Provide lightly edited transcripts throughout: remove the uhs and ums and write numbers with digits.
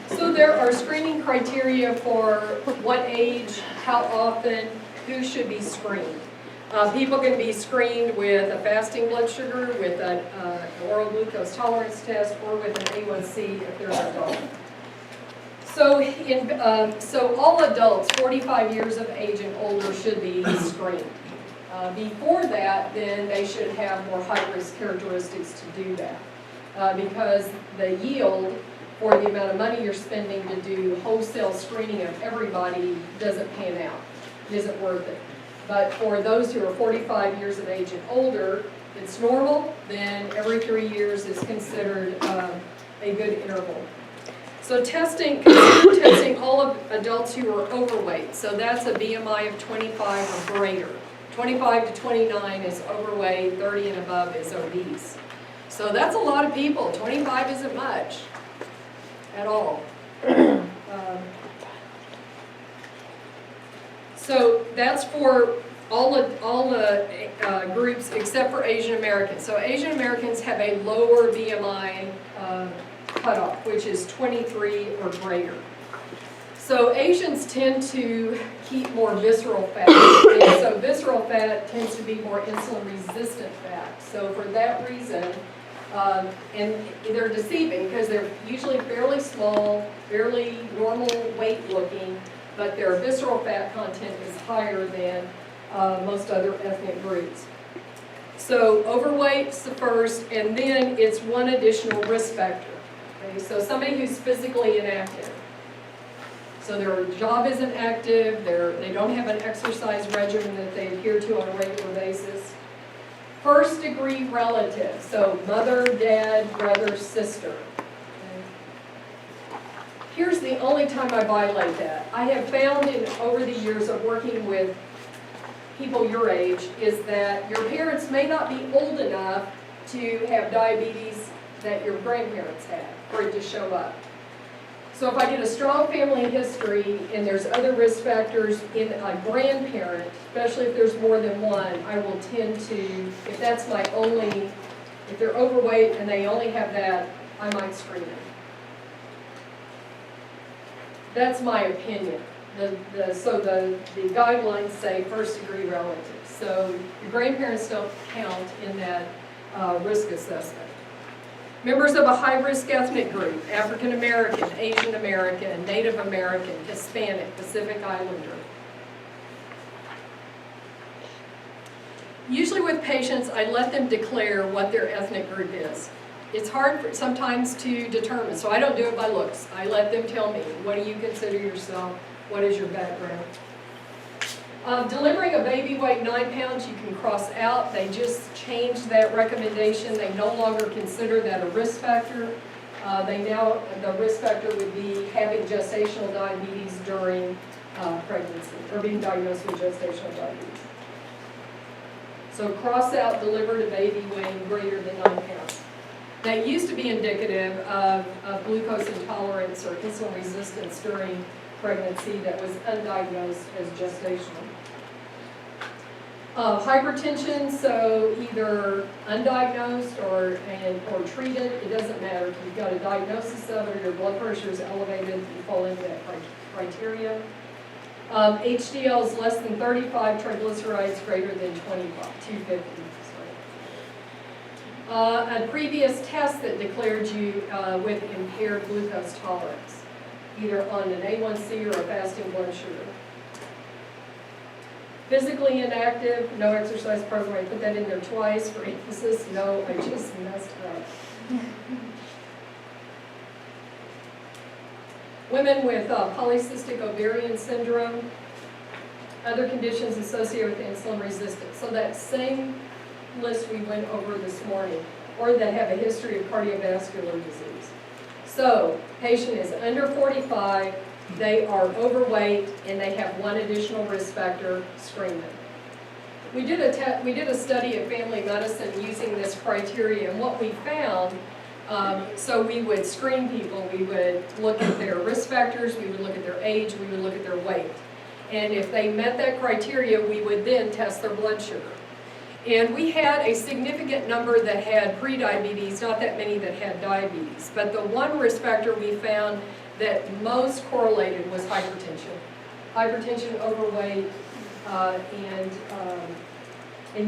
So there are screening criteria for what age, how often, who should be screened. People can be screened with a fasting blood sugar, with an oral glucose tolerance test, or with an A1C if they're an adult. So all adults 45 years of age and older should be screened. Before that, then they should have more high-risk characteristics to do that. Because the yield for the amount of money you're spending to do wholesale screening of everybody doesn't pan out, isn't worth it. But for those who are 45 years of age and older, it's normal, then every 3 years is considered a good interval. So testing all of adults who are overweight. So that's a BMI of 25 or greater. 25 to 29 is overweight, 30 and above is obese. So that's a lot of people. 25 isn't much at all. So that's for all the groups except for Asian Americans. So Asian Americans have a lower BMI cutoff, which is 23 or greater. So Asians tend to keep more visceral fat, and so visceral fat tends to be more insulin-resistant fat. So for that reason, and they're deceiving because they're usually fairly small, fairly normal weight looking, but their visceral fat content is higher than most other ethnic groups. So overweight's the first, and then it's one additional risk factor. Okay? So somebody who's physically inactive. So their job isn't active, they don't have an exercise regimen that they adhere to on a regular basis. First degree relatives, so mother, dad, brother, sister. Okay. Here's the only time I violate that. I have found over the years of working with people your age is that your parents may not be old enough to have diabetes that your grandparents had for it to show up. So if I get a strong family history and there's other risk factors in a grandparent, especially if there's more than one, I will tend to, if that's my only, if they're overweight and they only have that, I might screen them. That's my opinion. So the guidelines say first degree relatives. So your grandparents don't count in that risk assessment. Members of a high-risk ethnic group, African American, Asian American, Native American, Hispanic, Pacific Islander. Usually with patients, I let them declare what their ethnic group is. It's hard sometimes to determine, so I don't do it by looks. I let them tell me, what do you consider yourself? What is your background? Delivering a baby weight 9 pounds, you can cross out. They just changed that recommendation. They no longer consider that a risk factor. The risk factor would be having gestational diabetes during pregnancy, or being diagnosed with gestational diabetes. So cross out delivered a baby weighing greater than 9 pounds. That used to be indicative of glucose intolerance or insulin resistance during pregnancy that was undiagnosed as gestational. Hypertension, so either undiagnosed or treated, it doesn't matter. If you've got a diagnosis of it or your blood pressure is elevated, you fall into that criteria. HDL is less than 35, triglycerides greater than 250. A previous test that declared you with impaired glucose tolerance, either on an A1C or a fasting blood sugar. Physically inactive, no exercise program. I put that in there twice for emphasis. No, I just messed up. Women with polycystic ovarian syndrome, other conditions associated with insulin resistance. So that same list we went over this morning, or that have a history of cardiovascular disease. So, patient is under 45, they are overweight, and they have one additional risk factor, screen them. We did a study of family medicine using this criteria, and what we found, so we would screen people, we would look at their risk factors, we would look at their age, we would look at their weight. And if they met that criteria, we would then test their blood sugar. And we had a significant number that had prediabetes, not that many that had diabetes. But the one risk factor we found that most correlated was hypertension. Hypertension, overweight, and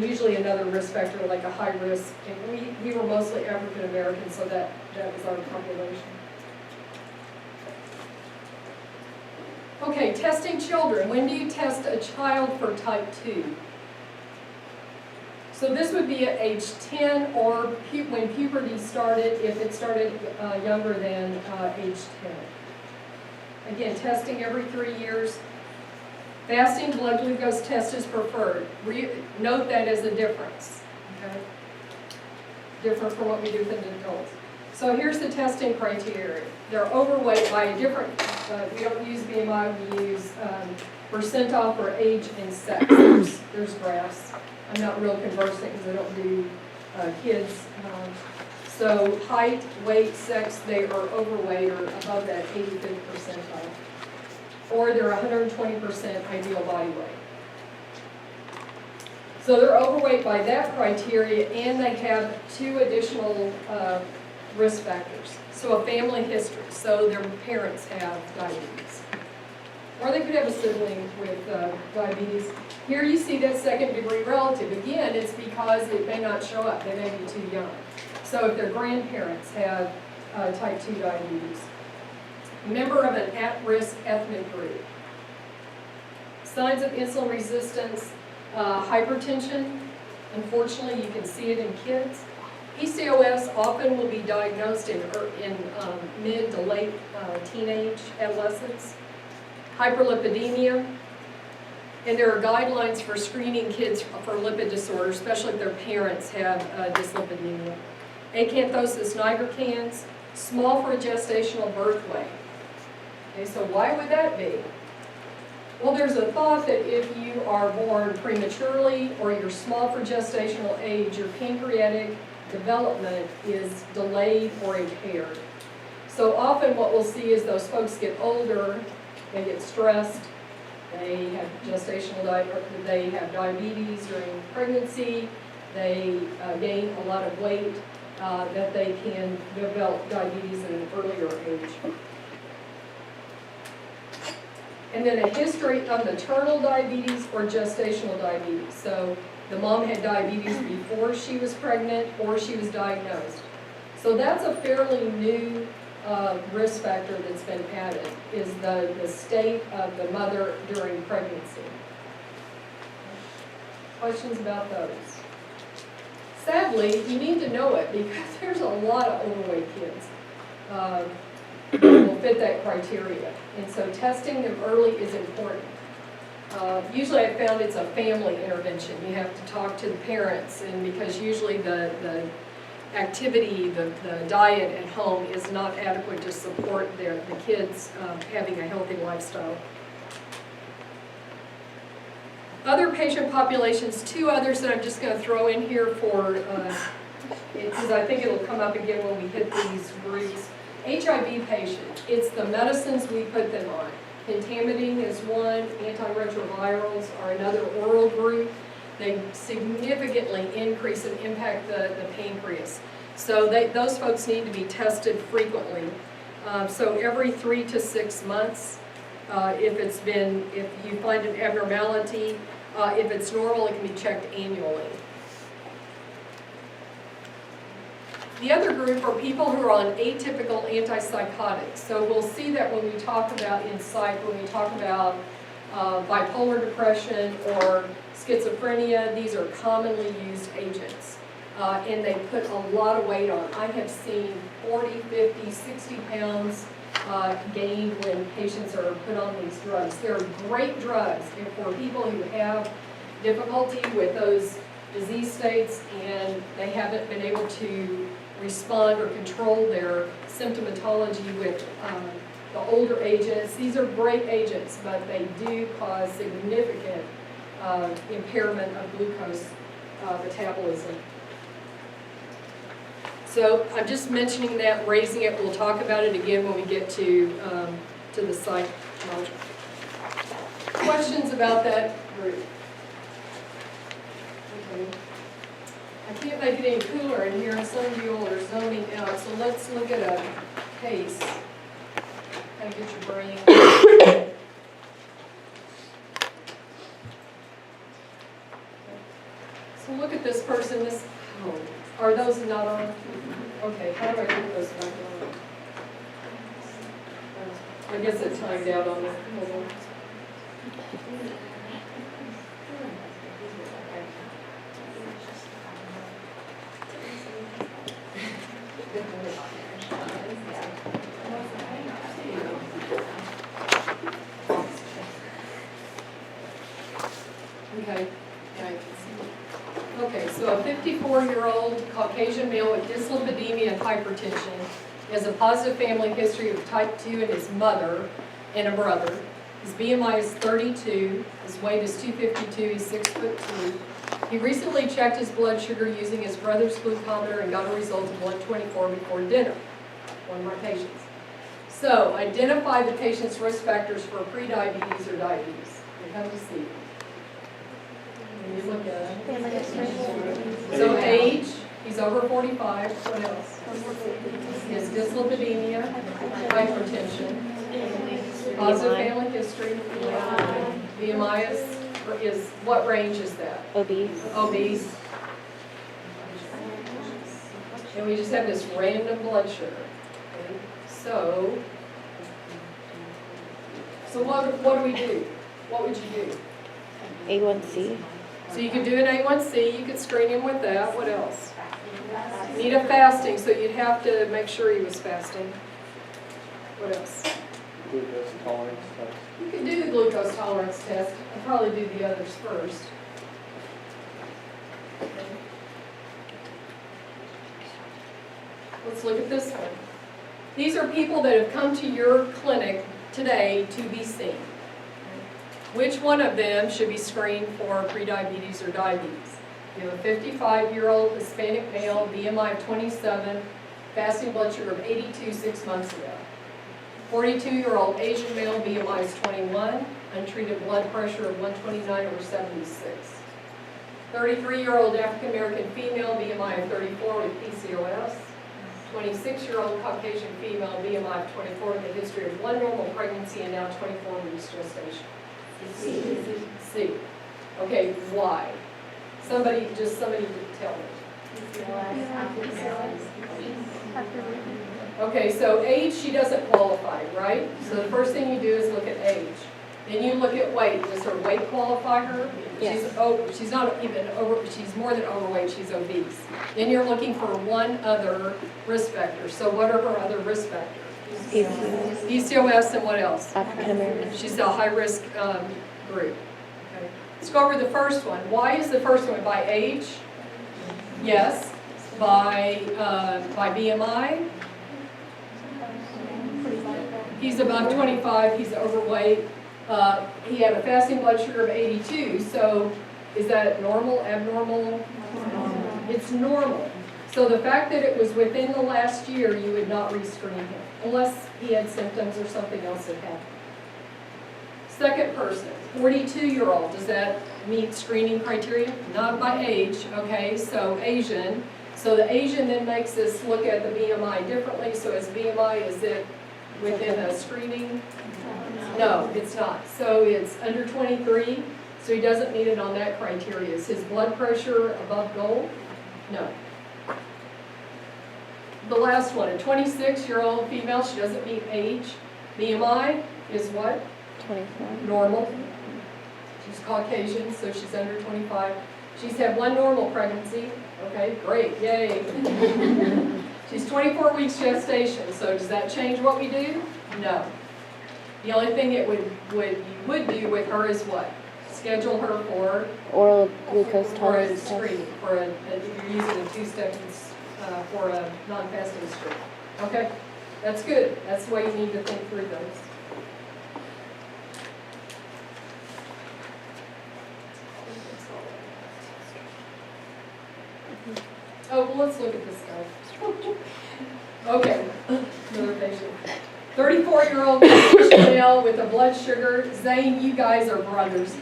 usually another risk factor like a high risk. And we were mostly African American, so that was our population. Okay, testing children. When do you test a child for type 2? So this would be at age 10 or when puberty started, if it started younger than age 10. Again, testing every 3 years. Fasting blood glucose test is preferred. Note that as a difference. Okay? Different from what we do with adults. So here's the testing criteria. They're overweight by a different, we don't use BMI, we use percentile for age and sex. There's graphs. I'm not real conversant because I don't do kids. So height, weight, sex, they are overweight or above that 85th percentile. Or they're 120% ideal body weight. So they're overweight by that criteria, and they have 2 additional risk factors. So a family history, so their parents have diabetes. Or they could have a sibling with diabetes. Here you see that second degree relative. Again, it's because it may not show up. They may be too young. So if their grandparents have type 2 diabetes. Member of an at-risk ethnic group. Signs of insulin resistance, hypertension. Unfortunately, you can see it in kids. PCOS often will be diagnosed in mid to late teenage adolescence. Hyperlipidemia. And there are guidelines for screening kids for lipid disorders, especially if their parents have dyslipidemia. Acanthosis nigricans, small for a gestational birth weight. Okay, so why would that be? Well, there's a thought that if you are born prematurely or you're small for gestational age, your pancreatic development is delayed or impaired. So often what we'll see is those folks get older, they get stressed, they have they have diabetes during pregnancy, they gain a lot of weight, that they can develop diabetes at an earlier age. And then a history of maternal diabetes or gestational diabetes. So the mom had diabetes before she was pregnant or she was diagnosed. So that's a fairly new risk factor that's been added, is the state of the mother during pregnancy. Questions about those? Sadly, you need to know it because there's a lot of overweight kids who will fit that criteria. And so testing them early is important. Usually I've found it's a family intervention. You have to talk to the parents, and because usually the activity, the diet at home is not adequate to support the kids having a healthy lifestyle. Other patient populations, 2 others that I'm just going to throw in here for, because I think it'll come up again when we hit these groups. HIV patients, it's the medicines we put them on. Pentamidine is one, antiretrovirals are another oral group. They significantly increase and impact the pancreas. So those folks need to be tested frequently. So every 3 to 6 months, if you find an abnormality, if it's normal, it can be checked annually. The other group are people who are on atypical antipsychotics. So we'll see that when we talk about in psych, when we talk about bipolar depression or schizophrenia, these are commonly used agents. And they put a lot of weight on. I have seen 40, 50, 60 pounds gained when patients are put on these drugs. They're great drugs, and for people who have difficulty with those disease states and they haven't been able to respond or control their symptomatology with the older agents. These are great agents, but they do cause significant impairment of glucose metabolism. So I'm just mentioning that, raising it. We'll talk about it again when we get to the psych module. Questions about that group? Okay. I can't make it any cooler in here, and some of you all are zoning out, so let's look at a case. Kind of get your brain. So look at this person, are those not on? Okay, how do I get those back on? I guess it's timed out on this. Hold on. Okay. Okay, so a 54-year-old Caucasian male with dyslipidemia and hypertension has a positive family history of type 2 in his mother and a brother. His BMI is 32, his weight is 252, he's 6'2". He recently checked his blood sugar using his brother's glucometer and got a result of 124 before dinner. One of my patients. So, identify the patient's risk factors for prediabetes or diabetes. You have to see. When you look at it. So age, he's over 45. What else? He has dyslipidemia, hypertension, positive family history. BMI is what range is that? Obese. Obese. And we just have this random blood sugar. Okay? So what do we do? What would you do? A1C. So you could do an A1C, you could screen him with that. What else? Need a fasting, so you'd have to make sure he was fasting. What else? Glucose tolerance test. You could do the glucose tolerance test. I'd probably do the others first. Let's look at this one. These are people that have come to your clinic today to be seen. Which one of them should be screened for prediabetes or diabetes? You have a 55-year-old Hispanic male, BMI of 27, fasting blood sugar of 82 6 months ago. 42-year-old Asian male, BMI is 21, untreated blood pressure of 129/76. 33-year-old African-American female, BMI of 34 with PCOS. 26-year-old Caucasian female, BMI of 24 with a history of one normal pregnancy and now 24 weeks gestation. C. Okay, why? Somebody tell me. Okay, so age, she doesn't qualify, right? So the first thing you do is look at age. Then you look at weight. Does her weight qualify her? Yes. She's not even over, she's more than overweight, she's obese. Then you're looking for one other risk factor. So what are her other risk factors? PCOS and what else? African American. She's a high-risk group. Okay. Let's go over the first one. Why is the first one? By age? Yes. By BMI? He's above 25. He's overweight. He had a fasting blood sugar of 82. So is that normal, abnormal? It's normal. So the fact that it was within the last year, you would not rescreen him, unless he had symptoms or something else had happened. Second person, 42-year-old, does that meet screening criteria? Not by age, okay, so Asian. So the Asian then makes us look at the BMI differently. So is BMI, is it within a screening? No, it's not. So it's under 23, so he doesn't meet it on that criteria. Is his blood pressure above goal? No. The last one, a 26-year-old female, she doesn't meet age. BMI is what? 24. Normal. She's Caucasian, so she's under 25. She's had one normal pregnancy. Okay, great, yay. She's 24 weeks gestation, so does that change what we do? No. The only thing it you would do with her is what? Schedule her for Oral glucose for a tolerance test. screening, you're using a two-step for a non-fasting screen. Okay, that's good. That's the way you need to think through those. Oh, well, let's look at this guy. Okay, another patient. 34-year-old male with a blood sugar. Zane, you guys are brothers.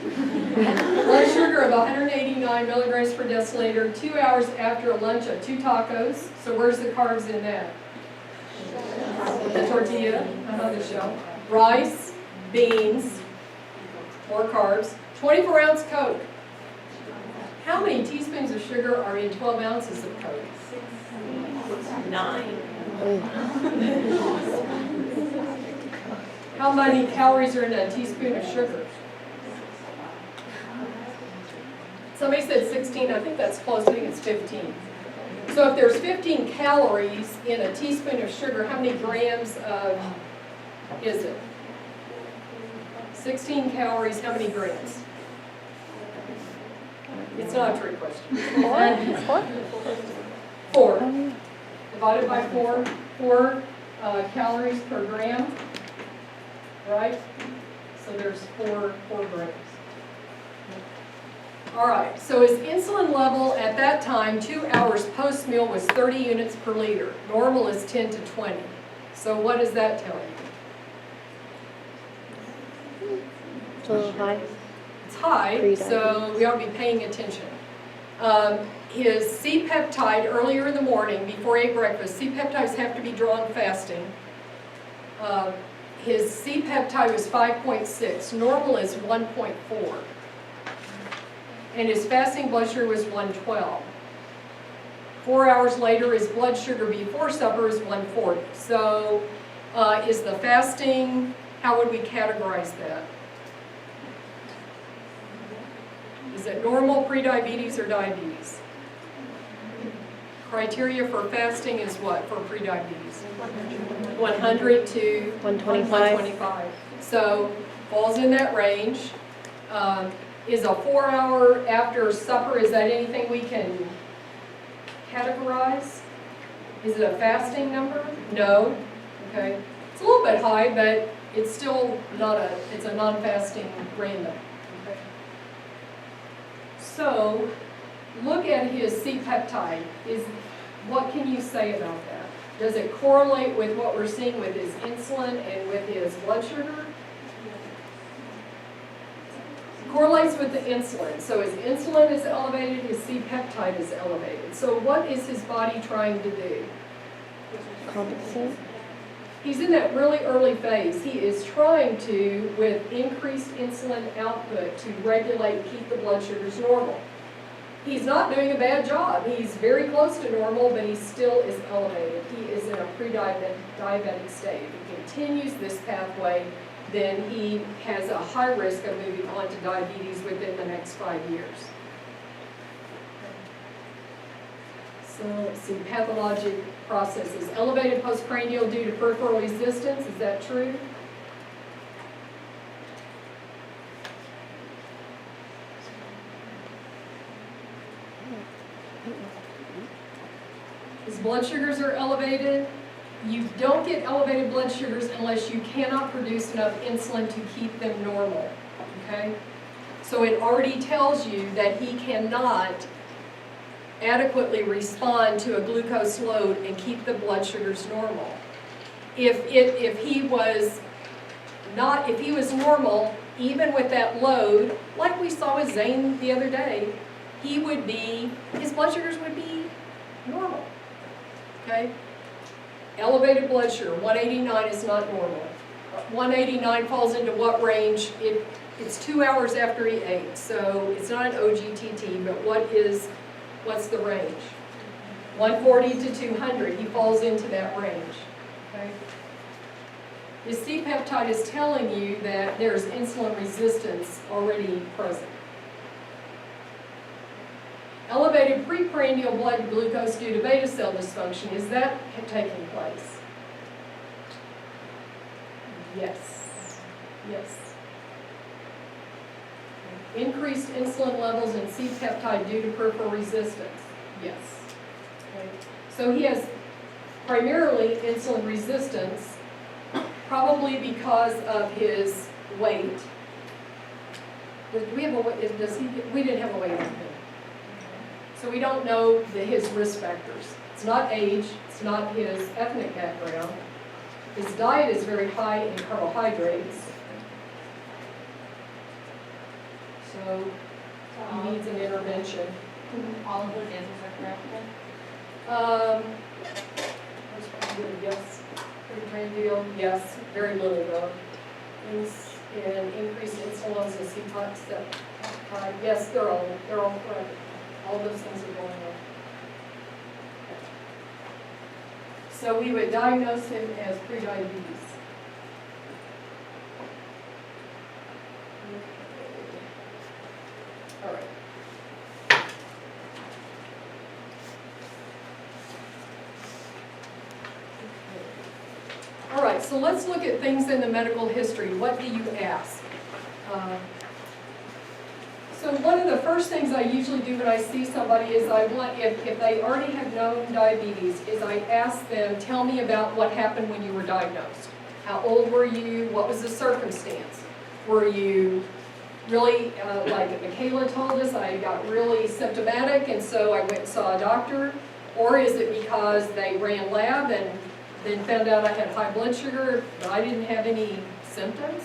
Blood sugar of 189 milligrams per deciliter, 2 hours after a lunch of 2 tacos. So where's the carbs in that? The tortilla, the shell. Rice, beans, more carbs. 24-ounce Coke. How many teaspoons of sugar are in 12 ounces of Coke? 9. How many calories are in a teaspoon of sugar? Somebody said 16, I think that's close, I think it's 15. So if there's 15 calories in a teaspoon of sugar, how many grams is it? 16 calories, how many grams? It's not a trick question. 4. Divided by 4 calories per gram, right? So there's 4 grams. All right, so his insulin level at that time, 2 hours post-meal, was 30 units per liter. Normal is 10 to 20. So what does that tell you? It's a little high. It's high, so we ought to be paying attention. His C-peptide earlier in the morning, before he ate breakfast, C-peptides have to be drawn fasting. His C-peptide was 5.6. Normal is 1.4. And his fasting blood sugar was 112. 4 hours later, his blood sugar before supper is 140. So is the fasting, how would we categorize that? Is it normal, prediabetes, or diabetes? Criteria for fasting is what for prediabetes? 100 to 125. So falls in that range. Is a 4 hour after supper, is that anything we can categorize? Is it a fasting number? No. Okay. It's a little bit high, but it's still not it's a non-fasting random. Okay. So look at his C-peptide. What can you say about that? Does it correlate with what we're seeing with his insulin and with his blood sugar? Correlates with the insulin. So his insulin is elevated, his C-peptide is elevated. So what is his body trying to do? Compensate. He's in that really early phase. He is trying to, with increased insulin output, to regulate and keep the blood sugars normal. He's not doing a bad job. He's very close to normal, but he still is elevated. He is in a pre-diabetic state. If he continues this pathway, then he has a high risk of moving on to diabetes within the next 5 years. So let's see, pathologic processes. Elevated postprandial due to peripheral resistance, is that true? His blood sugars are elevated. You don't get elevated blood sugars unless you cannot produce enough insulin to keep them normal, okay? So it already tells you that he cannot adequately respond to a glucose load and keep the blood sugars normal. If he was normal, even with that load, like we saw with Zane the other day, his blood sugars would be normal, okay? Elevated blood sugar, 189 is not normal. 189 falls into what range? It's 2 hours after he ate, so it's not an OGTT, but what's the range? 140 to 200, he falls into that range, okay? His C-peptide is telling you that there's insulin resistance already present. Elevated preprandial blood glucose due to beta cell dysfunction, is that taking place? Yes. Yes. Increased insulin levels and C-peptide due to peripheral resistance? Yes. Okay. So he has primarily insulin resistance, probably because of his weight. We didn't have a weight on him. So we don't know his risk factors. It's not age, it's not his ethnic background. His diet is very high in carbohydrates. So so he needs an intervention. All of those answers are correct then? That's probably a yes, pretty deal, yes, very little though. And increased insulin, so CPAP, yes, they're all correct. All those things are going on. So we would diagnose him as prediabetes. All right. All right, so let's look at things in the medical history. What do you ask? So one of the first things I usually do when I see somebody is I want, if they already have known diabetes, is I ask them, tell me about what happened when you were diagnosed. How old were you? What was the circumstance? Were you really, like Michaela told us, I got really symptomatic and so I went and saw a doctor? Or is it because they ran lab and then found out I had high blood sugar, but I didn't have any symptoms?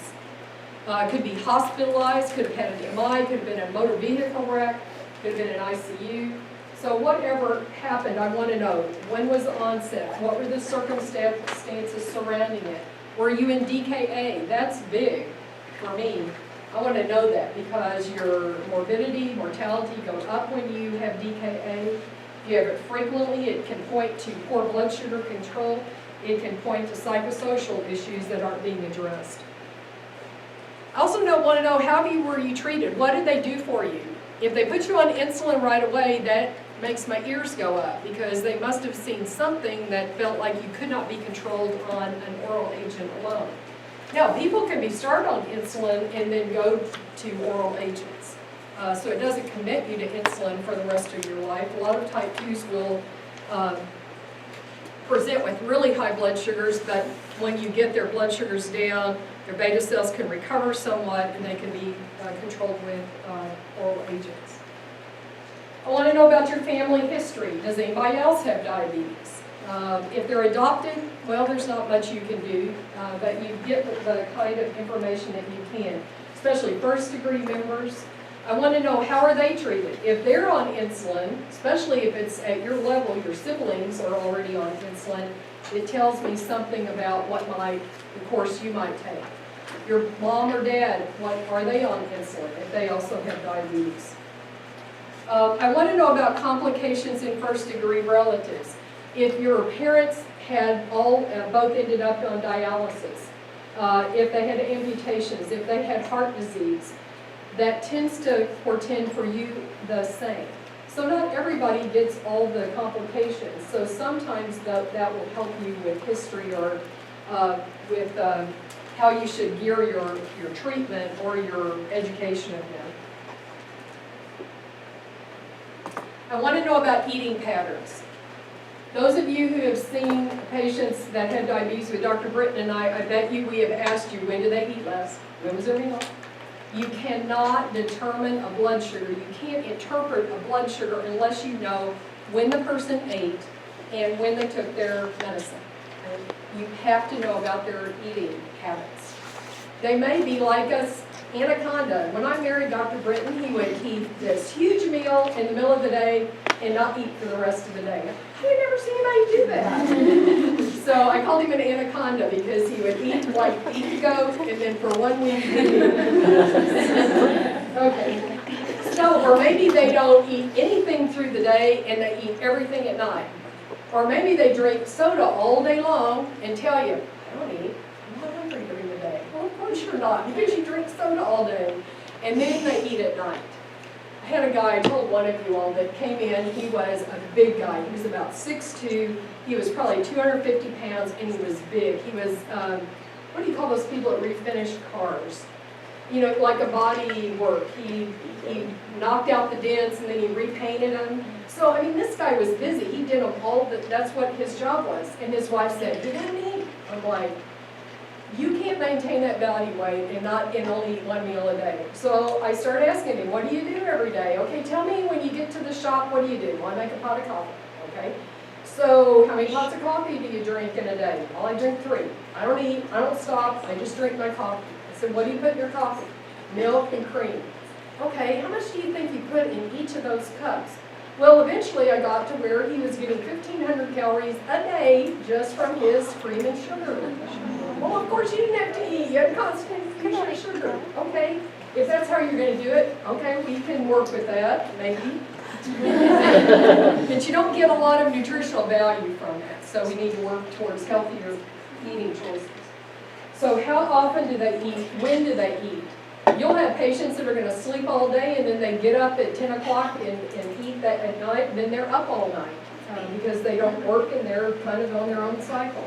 Could be hospitalized, could have had an MI, could have been a motor vehicle wreck, could have been an ICU. So whatever happened, I want to know, when was the onset? What were the circumstances surrounding it? Were you in DKA? That's big for me. I want to know that because your morbidity, mortality go up when you have DKA. If you have it frequently, it can point to poor blood sugar control. It can point to psychosocial issues that aren't being addressed. I also want to know, how were you treated? What did they do for you? If they put you on insulin right away, that makes my ears go up because they must have seen something that felt like you could not be controlled on an oral agent alone. Now, people can be started on insulin and then go to oral agents. So it doesn't commit you to insulin for the rest of your life. A lot of type 2s will present with really high blood sugars, but when you get their blood sugars down, their beta cells can recover somewhat and they can be controlled with oral agents. I want to know about your family history. Does anybody else have diabetes? If they're adopted, well, there's not much you can do, but you get the kind of information that you can, especially first-degree members. I want to know, how are they treated? If they're on insulin, especially if it's at your level, your siblings are already on insulin, it tells me something about the course you might take. Your mom or dad, are they on insulin if they also have diabetes? I want to know about complications in first-degree relatives. If your parents had both ended up on dialysis, if they had amputations, if they had heart disease, that tends to portend for you the same. So not everybody gets all the complications. So sometimes that will help you with history or with how you should gear your treatment or your education of them. I want to know about eating patterns. Those of you who have seen patients that have diabetes with Dr. Britton and I bet you we have asked you, when do they eat less? When was their meal? You cannot determine a blood sugar. You can't interpret a blood sugar unless you know when the person ate and when they took their medicine. You have to know about their eating habits. They may be like us, Anaconda. When I married Dr. Britton, he would eat this huge meal in the middle of the day and not eat for the rest of the day. I had never seen anybody do that. So I called him an anaconda because he would eat like eat goat and then for 1 week he okay. So, or maybe they don't eat anything through the day and they eat everything at night. Or maybe they drink soda all day long and tell you, I don't eat, I'm not hungry during the day. Well, of course you're not, because you drink soda all day. And then they eat at night. I had a guy, I told one of you all, that came in. He was a big guy. He was about 6'2". He was probably 250 pounds, and he was big. He was, what do you call those people that refinish cars? You know, like a body work. He knocked out the dents, and then he repainted them. So, I mean, this guy was busy. He did them all, that's what his job was. And his wife said, he didn't eat. I'm like, you can't maintain that body weight and only eat 1 meal a day. So I started asking him, what do you do every day? Okay, tell me when you get to the shop, what do you do? Well, I make a pot of coffee, okay? So how many pots of coffee do you drink in a day? Well, I drink 3. I don't eat, I don't stop, I just drink my coffee. I said, what do you put in your coffee? Milk and cream. Okay, how much do you think you put in each of those cups? Well, eventually I got to where he was getting 1,500 calories a day just from his cream and sugar. Well, of course you didn't have to eat, you had constant infusion of sugar. Okay, if that's how you're gonna do it, okay, we can work with that, maybe. But you don't get a lot of nutritional value from that, so we need to work towards healthier eating choices. So how often do they eat? When do they eat? You'll have patients that are gonna sleep all day and then they get up at 10 o'clock and eat that at night, and then they're up all night because they don't work and they're kind of on their own cycle.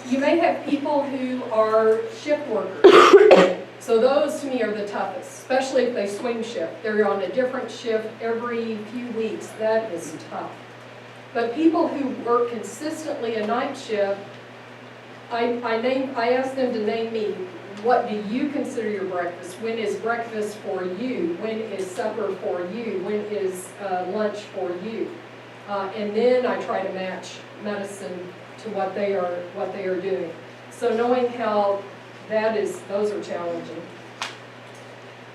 You may have people who are shift workers. So those to me are the toughest, especially if they swing shift. They're on a different shift every few weeks. That is tough. But people who work consistently a night shift, I ask them to name me, what do you consider your breakfast? When is breakfast for you? When is supper for you? When is lunch for you? And then I try to match medicine to what they are doing. So knowing how those are challenging.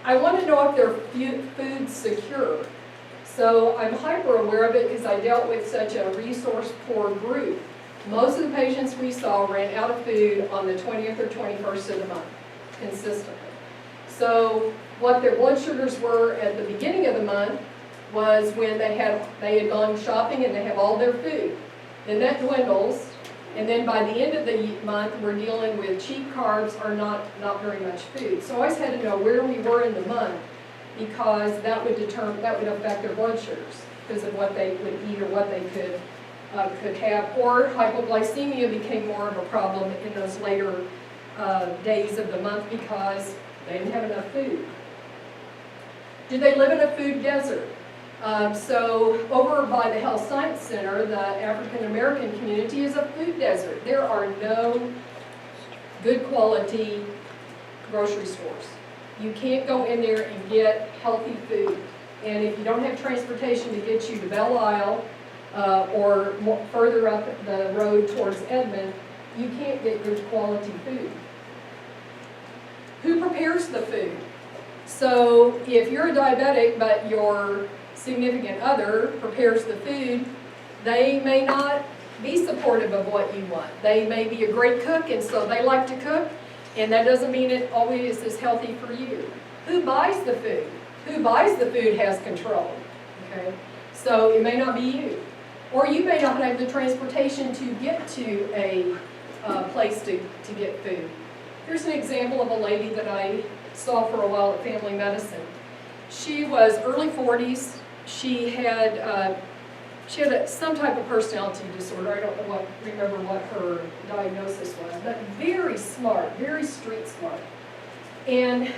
I want to know if they're food secure. So I'm hyper aware of it because I dealt with such a resource poor group. Most of the patients we saw ran out of food on the 20th or 21st of the month, consistently. So what their blood sugars were at the beginning of the month was when they had gone shopping and they have all their food. Then that dwindles, and then by the end of the month, we're dealing with cheap carbs or not very much food. So I always had to know where we were in the month because that would affect their blood sugars because of what they would eat or what they could have. Or hypoglycemia became more of a problem in those later days of the month because they didn't have enough food. Do they live in a food desert? So over by the Health Science Center, the African American community is a food desert. There are no good quality grocery stores. You can't go in there and get healthy food. And if you don't have transportation to get you to Belle Isle or further up the road towards Edmond, you can't get good quality food. Who prepares the food? So if you're a diabetic but your significant other prepares the food, they may not be supportive of what you want. They may be a great cook and so they like to cook, and that doesn't mean it always is healthy for you. Who buys the food? Who buys the food has control, okay? So it may not be you. Or you may not have the transportation to get to a place to get food. Here's an example of a lady that I saw for a while at Family Medicine. She was early 40s. She had some type of personality disorder. I don't remember what her diagnosis was, but very smart, very street smart. And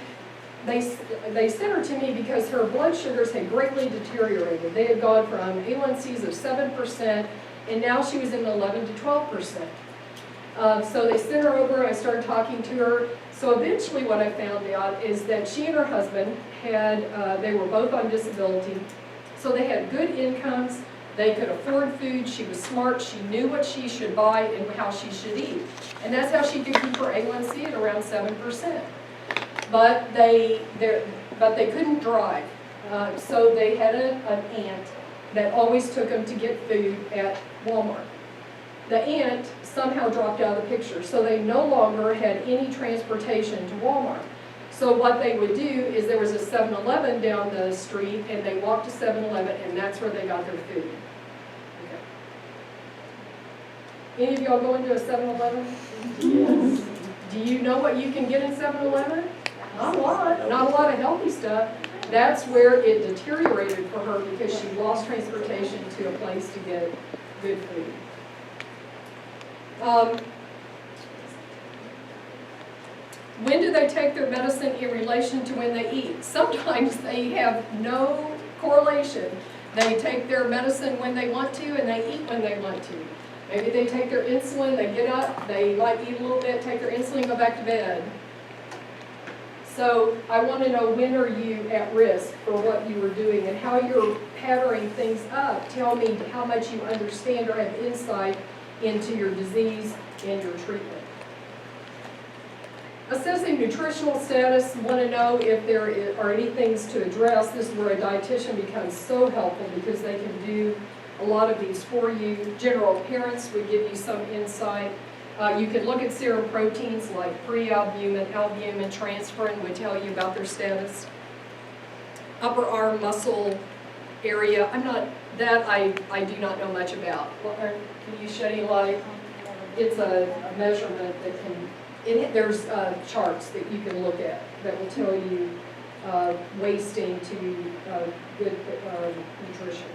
they sent her to me because her blood sugars had greatly deteriorated. They had gone from A1Cs of 7%, and now she was in 11 to 12%. So they sent her over, I started talking to her. So eventually what I found out is that she and her husband they were both on disability. So they had good incomes, they could afford food, she was smart, she knew what she should buy and how she should eat. And that's how she could keep her A1C at around 7%. But they couldn't drive. So they had an aunt that always took them to get food at Walmart. The aunt somehow dropped out of the picture, so they no longer had any transportation to Walmart. So what they would do is there was a 7-Eleven down the street, and they walked to 7-Eleven, and that's where they got their food. Okay. Any of y'all go into a 7-Eleven? Yes. Do you know what you can get in 7-Eleven? Not a lot. Not a lot of healthy stuff. That's where it deteriorated for her because she lost transportation to a place to get good food. When do they take their medicine in relation to when they eat? Sometimes they have no correlation. They take their medicine when they want to and they eat when they want to. Maybe they take their insulin, they get up, they might eat a little bit, take their insulin, go back to bed. So I want to know, when are you at risk for what you were doing and how you're patterning things up. Tell me how much you understand or have insight into your disease and your treatment. Assessing nutritional status, want to know if there are any things to address. This is where a dietitian becomes so helpful because they can do a lot of these for you. General appearance would give you some insight. You could look at serum proteins like prealbumin, albumin, transferrin would tell you about their status. Upper arm muscle area, I do not know much about. Well, can you shed any light? It's a measurement that there's charts that you can look at that will tell you wasting to good nutrition.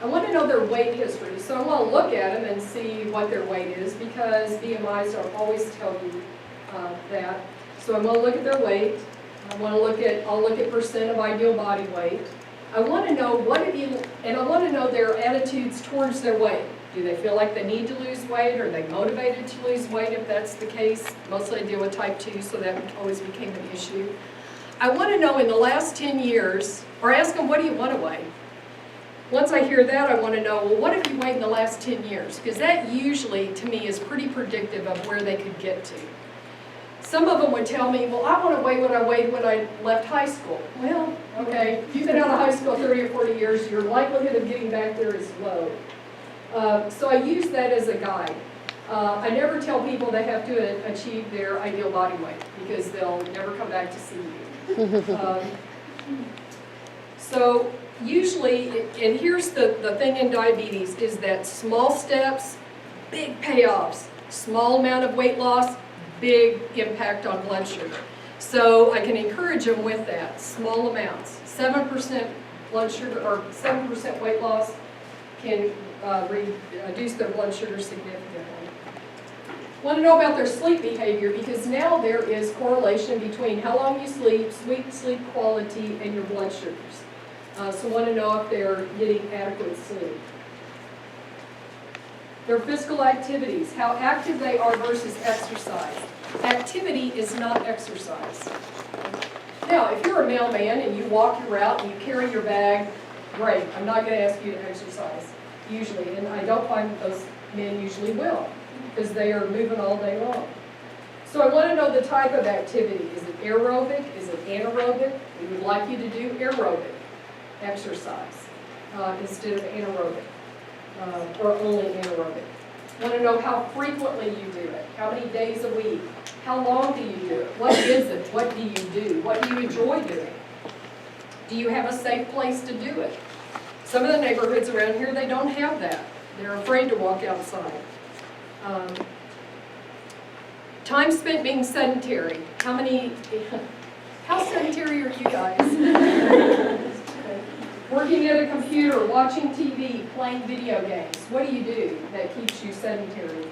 I want to know their weight history, so I want to look at them and see what their weight is because BMIs don't always tell you that. So I'm going to look at their weight. I'll look at percent of ideal body weight. I want to know and I want to know their attitudes towards their weight. Do they feel like they need to lose weight? Are they motivated to lose weight if that's the case? Mostly I deal with type 2, so that always became an issue. I want to know in the last 10 years, or ask them, what do you want to weigh? Once I hear that, I want to know, well, what have you weighed in the last 10 years? Because that usually, to me, is pretty predictive of where they could get to. Some of them would tell me, well, I want to weigh what I weighed when I left high school. Well, okay, if you've been out of high school 30 or 40 years, your likelihood of getting back there is low. So I use that as a guide. I never tell people they have to achieve their ideal body weight because they'll never come back to see you. So usually, and here's the thing in diabetes, is that small steps, big payoffs. Small amount of weight loss, big impact on blood sugar. So I can encourage them with that, small amounts. 7% blood sugar, or 7% weight loss can reduce their blood sugar significantly. Want to know about their sleep behavior because now there is correlation between how long you sleep, sleep quality, and your blood sugars. So want to know if they're getting adequate sleep. Their physical activities, how active they are versus exercise. Activity is not exercise. Now, if you're a mailman and you walk your route and you carry your bag, great. I'm not going to ask you to exercise, usually. And I don't find that those men usually will, because they are moving all day long. So I want to know the type of activity. Is it aerobic? Is it anaerobic? We would like you to do aerobic exercise instead of anaerobic, or only anaerobic. Want to know how frequently you do it. How many days a week? How long do you do it? What is it? What do you do? What do you enjoy doing? Do you have a safe place to do it? Some of the neighborhoods around here, they don't have that. They're afraid to walk outside. Time spent being sedentary. How sedentary are you guys? Working at a computer, watching TV, playing video games. What do you do that keeps you sedentary?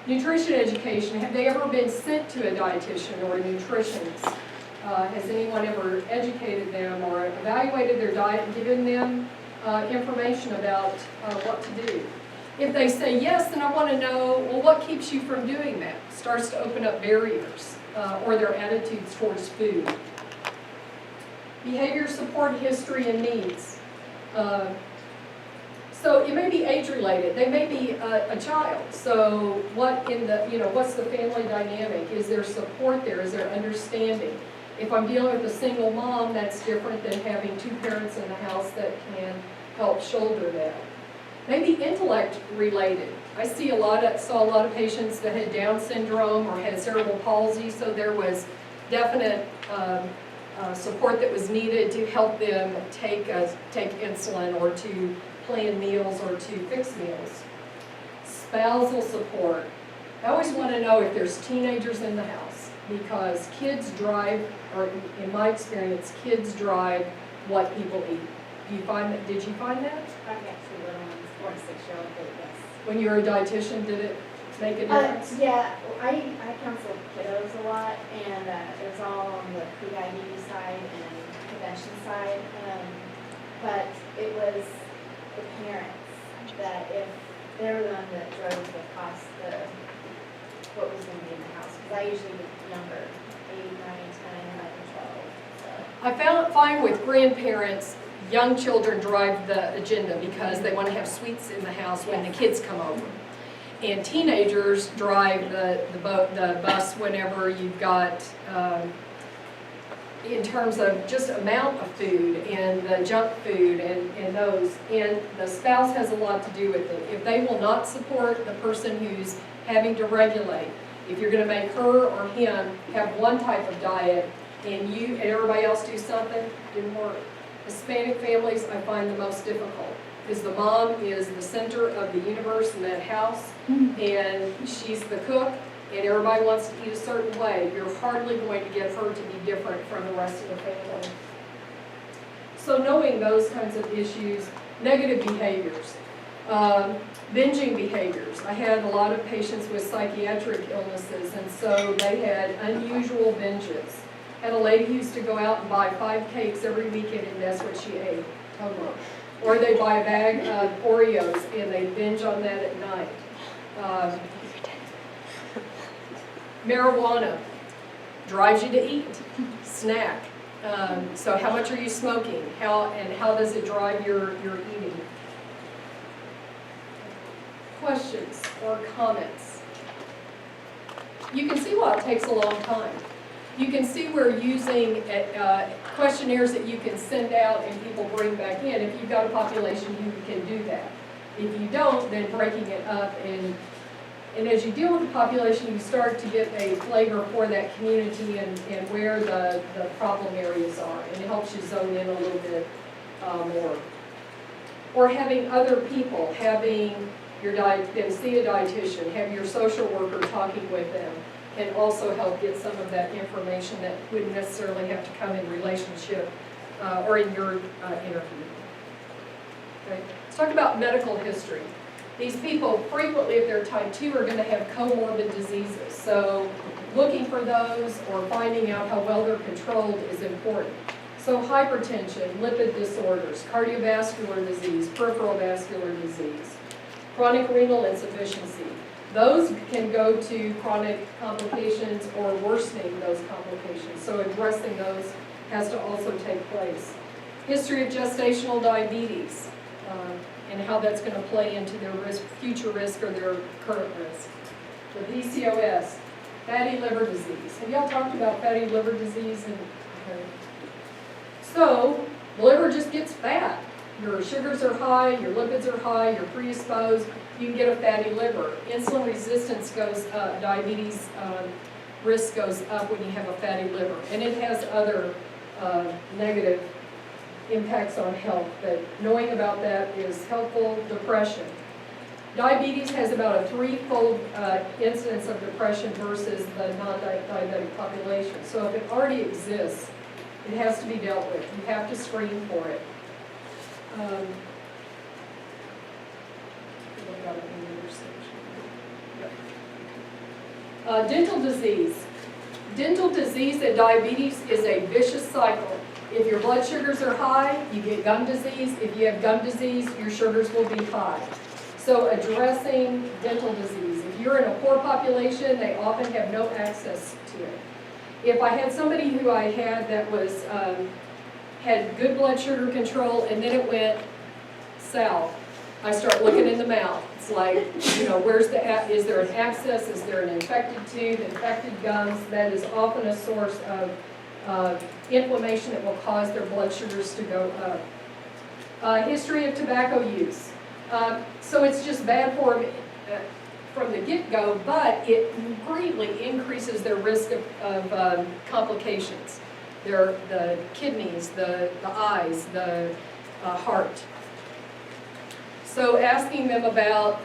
Nutrition education. Have they ever been sent to a dietitian or a nutritionist? Has anyone ever educated them or evaluated their diet and given them information about what to do? If they say yes, then I want to know, well, what keeps you from doing that? Starts to open up barriers or their attitudes towards food. Behavior support history and needs. So it may be age-related. They may be a child. So what's the family dynamic? Is there support there? Is there understanding? If I'm dealing with a single mom, that's different than having two parents in the house that can help shoulder that. Maybe intellect-related. I saw a lot of patients that had Down syndrome or had cerebral palsy, so there was definite support that was needed to help them take insulin or to plan meals or to fix meals. Spousal support. I always want to know if there's teenagers in the house because kids drive, or in my experience, kids drive what people eat. Did you find that? I got two little ones, 4 and 6-year-old, but yes. When you were a dietitian, did it make a difference? Yeah, I counsel kiddos a lot, and it was all on the pre-diabetes side and prevention side. But it was the parents that if they're the one that drove the cost of what was going to be in the house, because I usually was younger, 8, 9, 10, 11, 12. So. I find with grandparents, young children drive the agenda because they want to have sweets in the house when the kids come over. And teenagers drive the bus whenever you've got, in terms of just amount of food and the junk food and those. And the spouse has a lot to do with it. If they will not support the person who's having to regulate, if you're gonna make her or him have one type of diet and you and everybody else do something, didn't work. Hispanic families I find the most difficult, because the mom is the center of the universe in that house, and she's the cook, and everybody wants to eat a certain way. You're hardly going to get her to be different from the rest of the family. So knowing those kinds of issues, negative behaviors, binging behaviors. I had a lot of patients with psychiatric illnesses, and so they had unusual binges. Had a lady who used to go out and buy 5 cakes every weekend, and that's what she ate. Or they buy a bag of Oreos and they binge on that at night. Marijuana drives you to eat, snack. So how much are you smoking? How does it drive your eating? Questions or comments? You can see why it takes a long time. You can see we're using questionnaires that you can send out and people bring back in. If you've got a population, you can do that. If you don't, then breaking it up, and as you deal with the population, you start to get a flavor for that community and where the problem areas are, and it helps you zone in a little bit more. Or having other people, having your them see a dietitian, have your social worker talking with them, can also help get some of that information that wouldn't necessarily have to come in relationship or in your interview. Okay. Let's talk about medical history. These people frequently, if they're type 2, are going to have comorbid diseases. So looking for those or finding out how well they're controlled is important. So hypertension, lipid disorders, cardiovascular disease, peripheral vascular disease, chronic renal insufficiency. Those can go to chronic complications or worsening those complications. So addressing those has to also take place. History of gestational diabetes and how that's going to play into their future risk or their current risk. The PCOS, fatty liver disease. Have y'all talked about fatty liver disease? Okay. So the liver just gets fat. Your sugars are high, your lipids are high, you're predisposed, you can get a fatty liver. Insulin resistance goes up, diabetes risk goes up when you have a fatty liver. And it has other negative impacts on health, but knowing about that is helpful. Depression. Diabetes has about a 3-fold incidence of depression versus the non-diabetic population. So if it already exists, it has to be dealt with. You have to screen for it. Dental disease. Dental disease and diabetes is a vicious cycle. If your blood sugars are high, you get gum disease. If you have gum disease, your sugars will be high. So addressing dental disease. If you're in a poor population, they often have no access to it. If I had somebody who I had that was had good blood sugar control and then it went south, I start looking in the mouth. It's like, where's is there an abscess? Is there an infected tooth, infected gums? That is often a source of inflammation that will cause their blood sugars to go up. History of tobacco use. So it's just bad for them from the get-go, but it greatly increases their risk of complications. The kidneys, the eyes, the heart. So asking them about,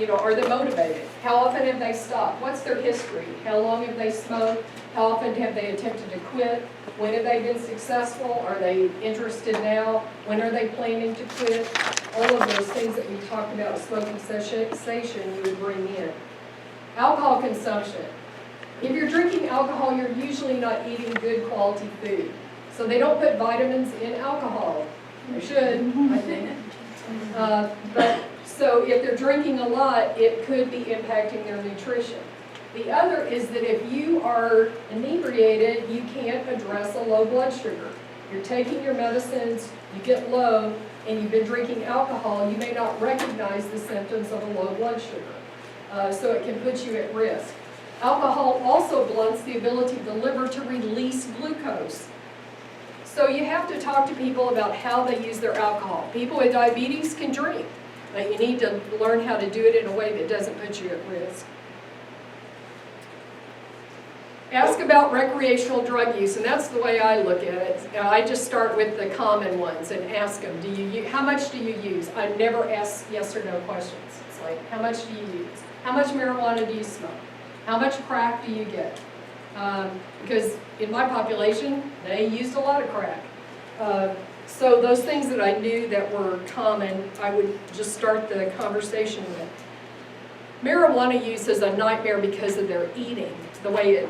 are they motivated? How often have they stopped? What's their history? How long have they smoked? How often have they attempted to quit? When have they been successful? Are they interested now? When are they planning to quit? All of those things that we talked about smoking cessation you would bring in. Alcohol consumption. If you're drinking alcohol, you're usually not eating good quality food. So they don't put vitamins in alcohol. They should, I think. But so if they're drinking a lot, it could be impacting their nutrition. The other is that if you are inebriated, you can't address a low blood sugar. You're taking your medicines, you get low, and you've been drinking alcohol, you may not recognize the symptoms of a low blood sugar. so it can put you at risk. Alcohol also blunts the ability of the liver to release glucose. So you have to talk to people about how they use their alcohol. People with diabetes can drink, but you need to learn how to do it in a way that doesn't put you at risk. Ask about recreational drug use, and that's the way I look at it. I just start with the common ones and ask them, how much do you use? I never ask yes or no questions. It's like, how much do you use? How much marijuana do you smoke? How much crack do you get? Because in my population, they used a lot of crack. So those things that I knew that were common, I would just start the conversation with. Marijuana use is a nightmare because of their eating, the way it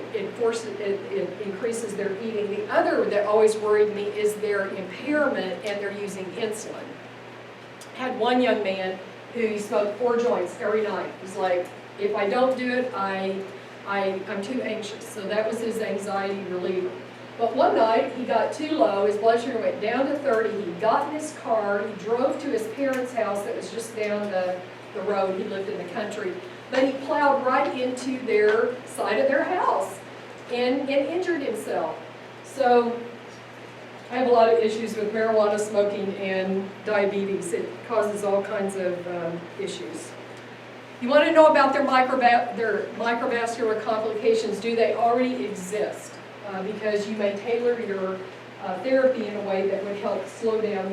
increases their eating. The other that always worried me is their impairment and they're using insulin. I had one young man who smoked 4 joints every night. He's like, if I don't do it, I'm too anxious. So that was his anxiety reliever. But one night he got too low, his blood sugar went down to 30, he got in his car, he drove to his parents' house that was just down the road, he lived in the country, but he plowed right into their side of their house and injured himself. So I have a lot of issues with marijuana smoking and diabetes. It causes all kinds of issues. You want to know about their microvascular complications. Do they already exist? Because you may tailor your therapy in a way that would help slow down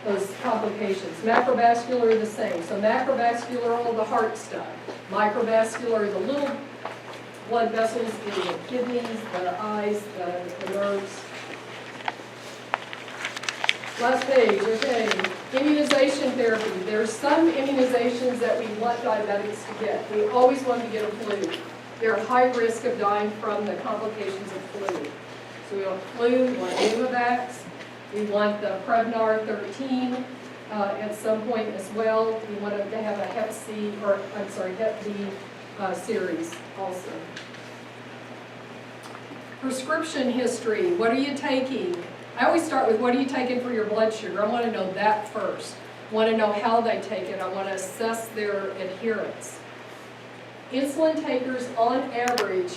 those complications. Macrovascular are the same. So macrovascular are all the heart stuff. Microvascular are the little blood vessels in the kidneys, the eyes, the nerves. Last page, okay. Immunization therapy. There's some immunizations that we want diabetics to get. We always want to get a flu. They're at high risk of dying from the complications of flu. So we want flu, we want Pneumovax, we want the Prevnar 13 at some point as well. We want to have a Hep C, or I'm sorry, Hep B series also. Prescription history. What are you taking? I always start with what are you taking for your blood sugar? I want to know that first. I want to know how they take it. I want to assess their adherence. Insulin takers, on average,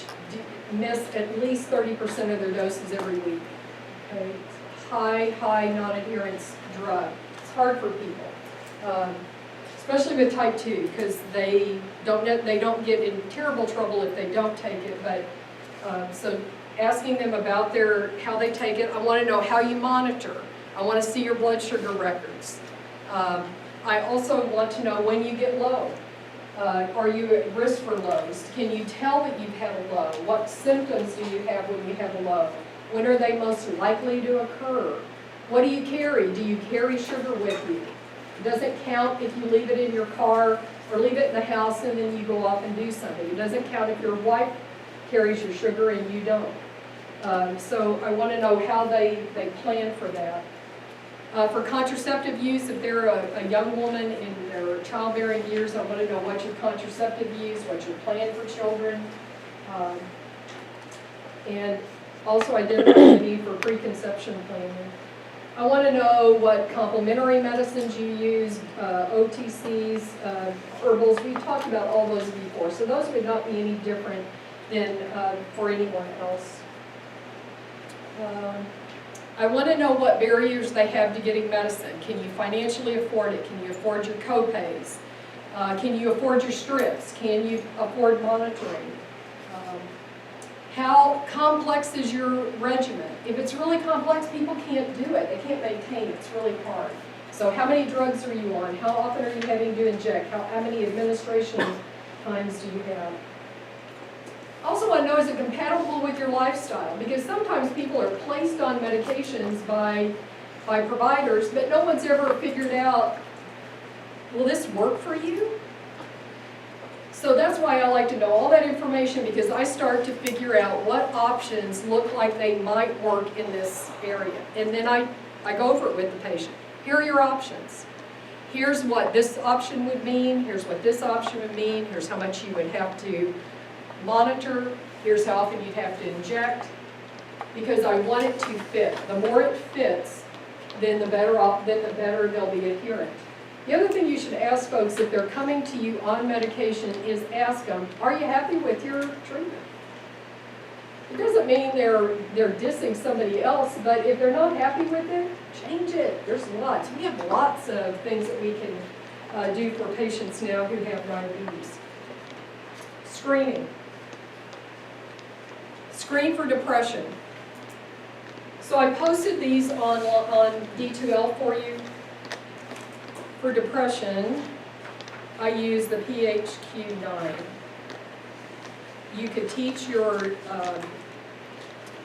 miss at least 30% of their doses every week. Okay? High non-adherence drug. It's hard for people, especially with type 2, because they don't get in terrible trouble if they don't take it. But so asking them about how they take it. I want to know how you monitor. I want to see your blood sugar records. I also want to know when you get low. Are you at risk for lows? Can you tell that you've had a low? What symptoms do you have when you have a low? When are they most likely to occur? What do you carry? Do you carry sugar with you? It doesn't count if you leave it in your car or leave it in the house and then you go off and do something. It doesn't count if your wife carries your sugar and you don't. So I want to know how they plan for that. For contraceptive use, if they're a young woman in their childbearing years, I want to know what's your contraceptive use, what's your plan for children, and also identify the need for preconception planning. I want to know what complementary medicines you use, OTCs, herbals. We've talked about all those before, so those would not be any different than for anyone else. I want to know what barriers they have to getting medicine. Can you financially afford it? Can you afford your co-pays? Can you afford your strips? Can you afford monitoring? How complex is your regimen? If it's really complex, people can't do it. They can't maintain it. It's really hard. So how many drugs are you on? How often are you having to inject? How many administration times do you have? Also want to know, is it compatible with your lifestyle? Because sometimes people are placed on medications by providers, but no one's ever figured out, will this work for you? So that's why I like to know all that information, because I start to figure out what options look like they might work in this area. And then I go over it with the patient. Here are your options. Here's what this option would mean. Here's what this option would mean. Here's how much you would have to monitor. Here's how often you'd have to inject. Because I want it to fit. The more it fits, then the better they'll be adherent. The other thing you should ask folks if they're coming to you on medication is ask them, are you happy with your treatment? It doesn't mean they're dissing somebody else, but if they're not happy with it, change it. There's lots. We have lots of things that we can do for patients now who have diabetes. Screening. Screen for depression. So I posted these on D2L for you. For depression, I use the PHQ-9. You could teach your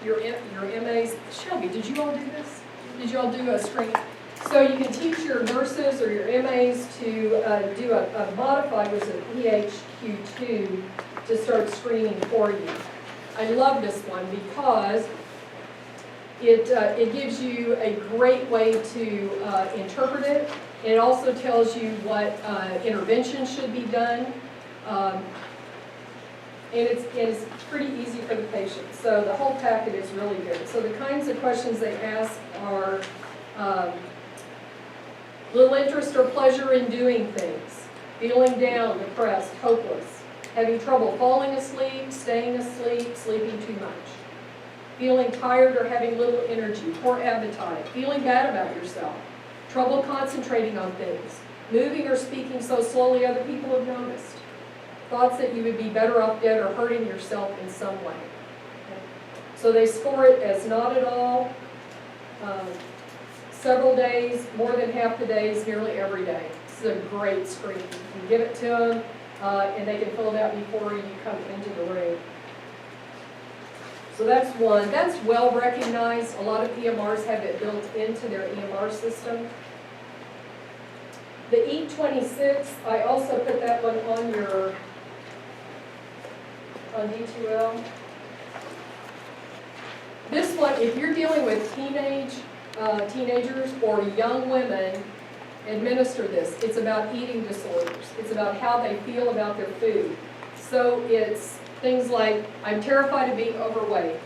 MAs. Shelby, did you all do this? Did you all do a screen? So you can teach your nurses or your MAs to do a modified, which is a PHQ-2, to start screening for you. I love this one because it gives you a great way to interpret it. It also tells you what interventions should be done. And it's pretty easy for the patient. So the whole packet is really good. So the kinds of questions they ask are little interest or pleasure in doing things, feeling down, depressed, hopeless, having trouble falling asleep, staying asleep, sleeping too much, feeling tired or having little energy, poor appetite, feeling bad about yourself, trouble concentrating on things, moving or speaking so slowly other people have noticed, thoughts that you would be better off dead or hurting yourself in some way. Okay. So they score it as not at all, several days, more than half the days, nearly every day. This is a great screen. You can give it to them, and they can fill it out before you come into the room. So that's one. That's well recognized. A lot of EMRs have it built into their EMR system. The E26, I also put that one on D2L. This one, if you're dealing with teenagers or young women, administer this. It's about eating disorders. It's about how they feel about their food. So it's things like, I'm terrified of being overweight.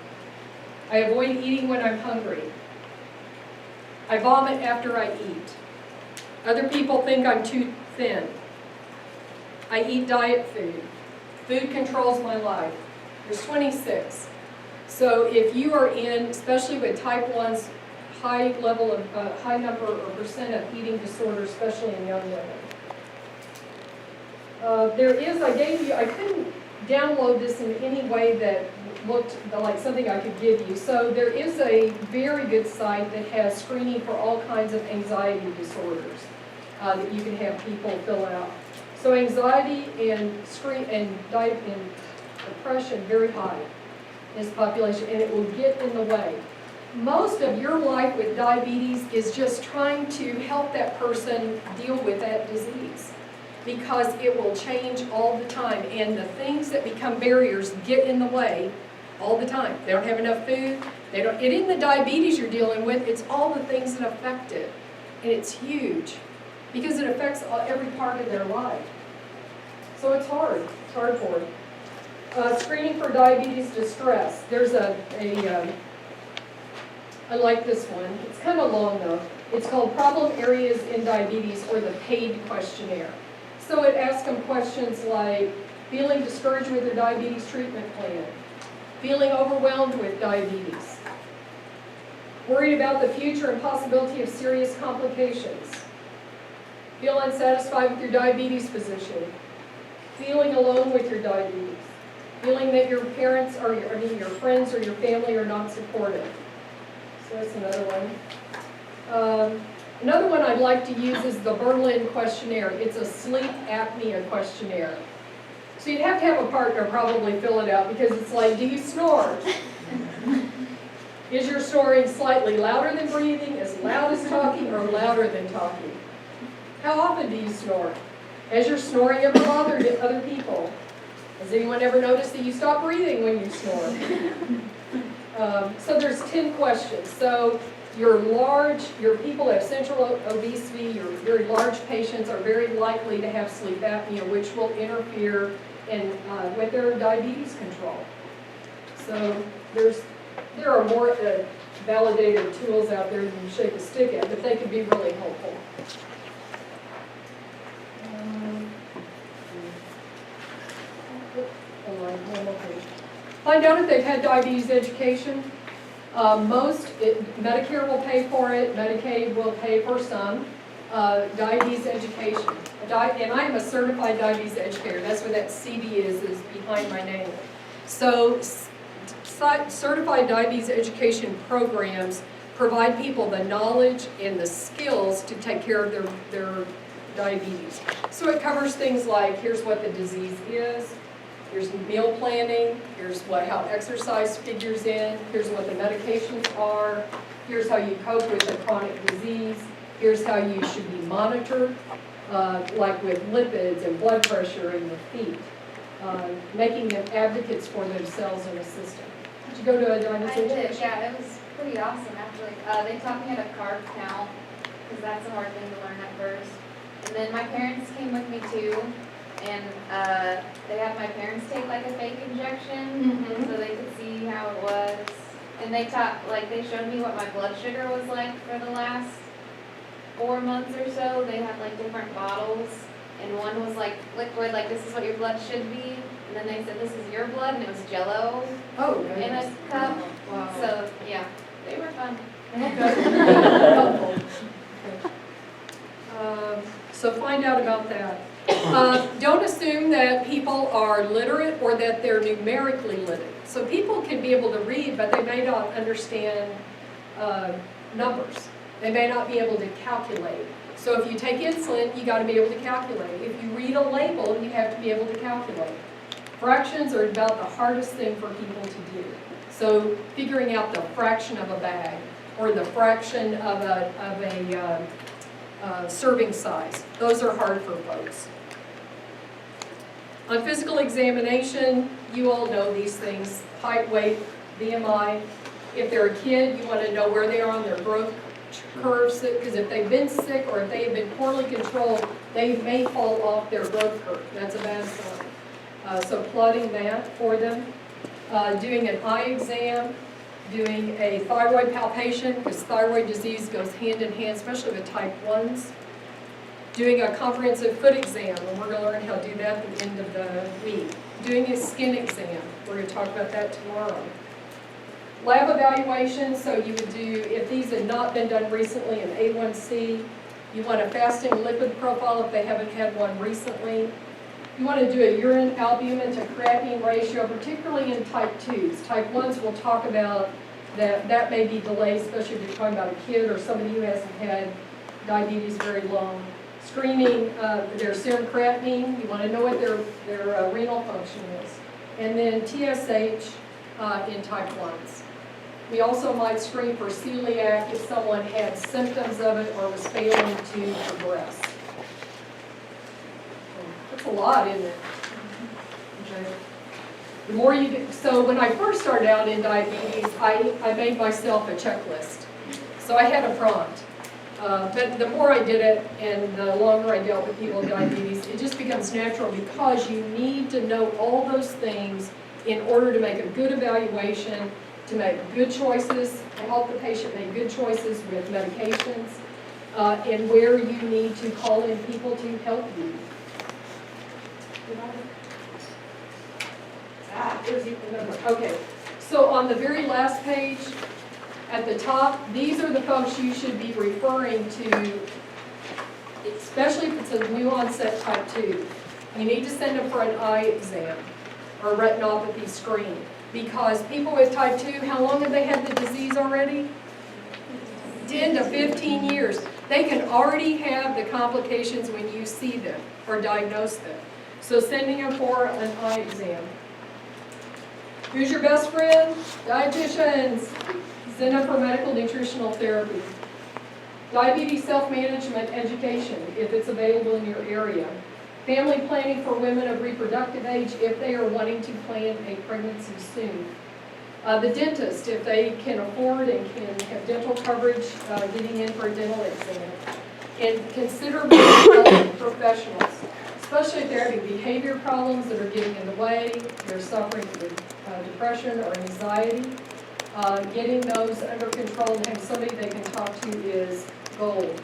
I avoid eating when I'm hungry. I vomit after I eat. Other people think I'm too thin. I eat diet food. Food controls my life. There's 26. So if you are in, especially with type 1s, high number or percent of eating disorders, especially in young women. I couldn't download this in any way that looked like something I could give you. So there is a very good site that has screening for all kinds of anxiety disorders that you can have people fill out. So anxiety and depression very high in this population, and it will get in the way. Most of your life with diabetes is just trying to help that person deal with that disease, because it will change all the time, and the things that become barriers get in the way all the time. They don't have enough food. It isn't the diabetes you're dealing with, it's all the things that affect it. And it's huge because it affects every part of their life. So it's hard for them. Screening for diabetes distress. There's I like this one. It's kind of long though. It's called Problem Areas in Diabetes, or the PAID questionnaire. So it asks them questions like feeling discouraged with their diabetes treatment plan, feeling overwhelmed with diabetes, worried about the future and possibility of serious complications, feel unsatisfied with your diabetes physician, feeling alone with your diabetes, feeling that your parents or your friends or your family are not supportive. So that's another one. Another one I'd like to use is the Berlin questionnaire. It's a sleep apnea questionnaire. So you'd have to have a partner probably fill it out, because it's like, do you snore? Is your snoring slightly louder than breathing, as loud as talking, or louder than talking? How often do you snore? Has your snoring ever bothered other people? Has anyone ever noticed that you stop breathing when you snore? So there's 10 questions. So your people have central obesity, your very large patients are very likely to have sleep apnea, which will interfere with their diabetes control. So there are more validated tools out there than you shake a stick at, but they can be really helpful. Find out if they've had diabetes education. Medicare will pay for it, Medicaid will pay for some. Diabetes education. And I am a certified diabetes educator. That's what that CD is behind my name. So certified diabetes education programs provide people the knowledge and the skills to take care of their diabetes. So it covers things like, here's what the disease is, here's meal planning, here's how exercise figures in, here's what the medications are, here's how you cope with a chronic disease, here's how you should be monitored, like with lipids and blood pressure in the feet, making them advocates for themselves in a system. Did you go to a diabetes I did, education? yeah, it was pretty awesome actually. They taught me how to carb count, because that's a hard thing to learn at first. And then my parents came with me too, and they had my parents take like a fake injection, Mhm. so they could see how it was. And they showed me what my blood sugar was like for the last 4 months or so. They had like different bottles, and one was like liquid, like this is what your blood should be. And then they said this is your blood, and it was Jell-O Oh, in goodness. a cup. Wow. So yeah, they were fun. Helpful. So find out about that. Don't assume that people are literate or that they're numerically literate. So people can be able to read, but they may not understand numbers. They may not be able to calculate. So if you take insulin, you got to be able to calculate. If you read a label, you have to be able to calculate. Fractions are about the hardest thing for people to do. So figuring out the fraction of a bag or the fraction of a serving size, those are hard for folks. On physical examination, you all know these things: height, weight, BMI. If they're a kid, you want to know where they are on their growth curves, because if they've been sick or if they have been poorly controlled, they may fall off their growth curve. That's a bad sign. So plotting that for them. Doing an eye exam, doing a thyroid palpation, because thyroid disease goes hand in hand, especially with type 1s. Doing a comprehensive foot exam, and we're going to learn how to do that at the end of the week. Doing a skin exam, we're going to talk about that tomorrow. Lab evaluation, so you would do, if these had not been done recently, an A1C. You want a fasting lipid profile if they haven't had one recently. You want to do a urine albumin to creatinine ratio, particularly in type 2s. Type 1s we'll talk about that may be delayed, especially if you're talking about a kid or somebody who hasn't had diabetes very long. Screening their serum creatinine, you want to know what their renal function is. And then TSH in type 1s. We also might screen for celiac if someone had symptoms of it or was failing to progress. That's a lot, isn't it? Okay. The more you get, so when I first started out in diabetes, I made myself a checklist. So I had a prompt. But the more I did it and the longer I dealt with people with diabetes, it just becomes natural because you need to know all those things in order to make a good evaluation, to make good choices, to help the patient make good choices with medications, and where you need to call in people to help you. Here's the number. Okay, so on the very last page, at the top, these are the folks you should be referring to, especially if it's a new onset type 2. You need to send them for an eye exam or retinopathy screen, because people with type 2, how long have they had the disease already? 10 to 15 years. They can already have the complications when you see them or diagnose them. So sending them for an eye exam. Who's your best friend? Dietitians. Send them for medical nutritional therapy. Diabetes self-management education, if it's available in your area. Family planning for women of reproductive age if they are wanting to plan a pregnancy soon. The dentist, if they can afford and can have dental coverage, getting in for a dental exam. And consider mental health professionals, especially if they're having behavior problems that are getting in the way, they're suffering with depression or anxiety. Getting those under control and having somebody they can talk to is gold.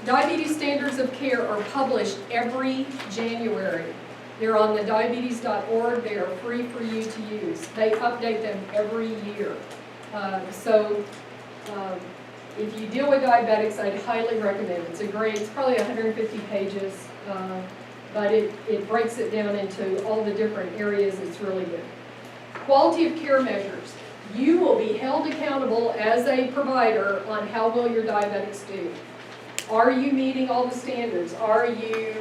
Diabetes standards of care are published every January. They're on the diabetes.org. They are free for you to use. They update them every year. If you deal with diabetics, I'd highly recommend it. It's probably 150 pages, but it breaks it down into all the different areas. It's really good. Quality of care measures. You will be held accountable as a provider on how well your diabetics do. Are you meeting all the standards? Are you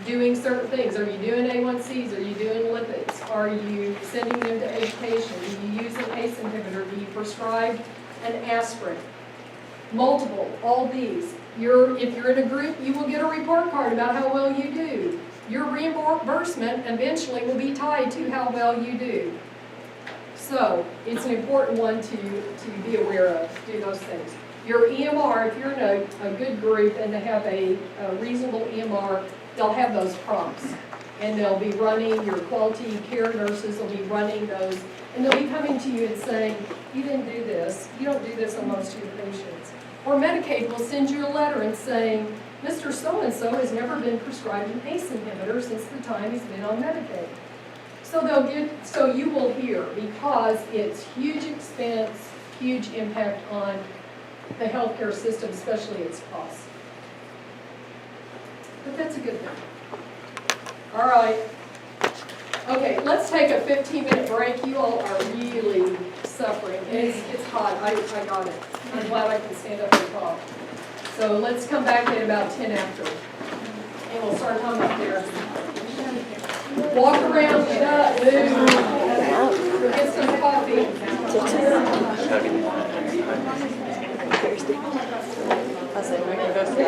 doing certain things? Are you doing A1Cs? Are you doing lipids? Are you sending them to education? Do you use an ACE inhibitor? Do you prescribe an aspirin? Multiple, all these. If you're in a group, you will get a report card about how well you do. Your reimbursement eventually will be tied to how well you do. So it's an important one to be aware of, do those things. Your EMR, if you're in a good group and they have a reasonable EMR, they'll have those prompts. And they'll be running, your quality care nurses will be running those, and they'll be coming to you and saying, you didn't do this, you don't do this on most of your patients. Or Medicaid will send you a letter and saying, Mr. So-and-so has never been prescribed an ACE inhibitor since the time he's been on Medicaid. So you will hear, because it's huge expense, huge impact on the healthcare system, especially its costs. But that's a good thing. All right. Okay, let's take a 15-minute break. You all are really suffering. It's hot. I got it. I'm glad I can stand up and talk. So let's come back at about 10 after. And we'll start talking about therapy. Walk around, get up, move. We'll get some coffee. I say we can go to the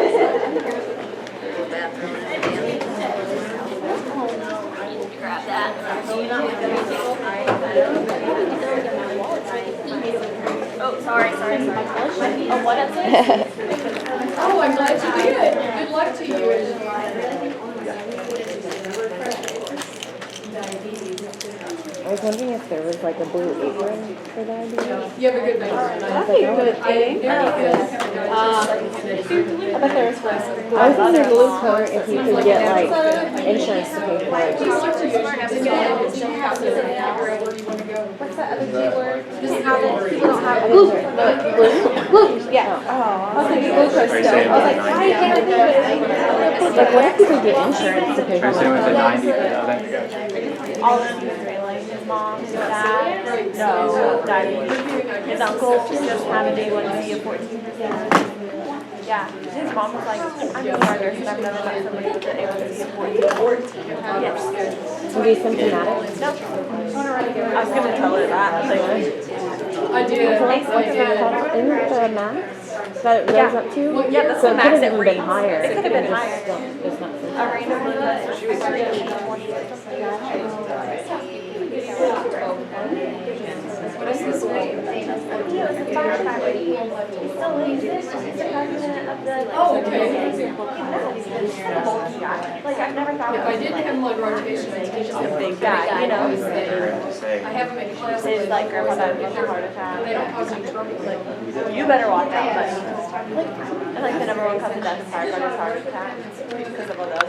Grab that. Oh, sorry. Oh, what is it? Oh, I'm glad you did. Good luck to you. I was wondering if there was like a blue apron for diabetes. You have a good night. That'd be a good thing. I bet there was for I was thinking blue coat if you could get like insurance to pay for it. What's that other G word? Just have it. People don't have Blue? Blue? Yeah. I was thinking glucose still. I was like, why can't I think of it? Like what if you could get insurance to pay for Try to say with the it? 90, then All of them like his mom, his dad, no, diabetes. His uncle just had an A1C of 14%. Yeah, his mom was like, I'm a car nurse and I've never met somebody with an A1C of 14. Yes. Are you symptomatic? No. I was gonna tell her that. Like, I did. Isn't the max that it goes up to? yeah, that's So the it max could it have even been reads. higher. It could have been just higher. It's not A random one that she was What is his name? He was a firefighter. He still lives. He's the president of the. Oh, okay. Like, I've never thought If of I didn't have him on rotation, I'd teach him. big guy, you know. I have him in class. His like grandpa died of a heart attack. They don't cause any trouble. You better watch out, but and like the number one cause of death is heart attack because of all those.